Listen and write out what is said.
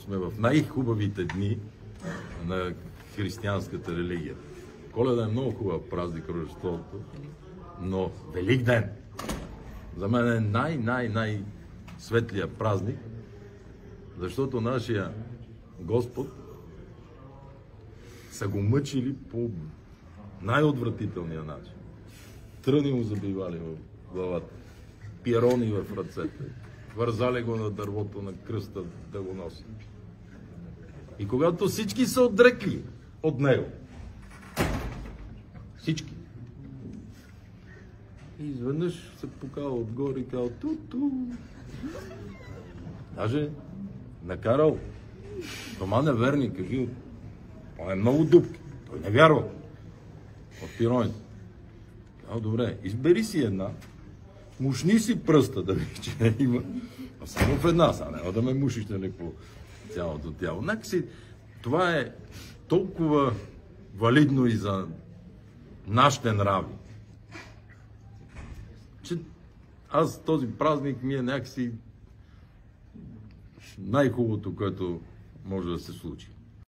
сме в най-хубавите дни на християнската религия. Коледа е много хубав празник, Рождеството, но Великден за мен е най-светлия празник, защото нашия Господ са го мъчили по най-отвратителния начин. Тръни му забивали в главата, пирони в ръцете, вързали го на дървото на кръста да го носи. И когато всички са отрекли от него, всички, и изведнъж се покава отгоре и казва ту-ту. Даже накарал Тома неверник, кажи, той е много дупки, той не вярва от пироните. Казва, добре, избери си една, мушни си пръста да види, че не има, а само в една, сега няма да ме мушиш нали, по цялото тяло. Някакси това е толкова валидно и за нашите нрави, че аз този празник ми е някакси най-хубавото, което може да се случи.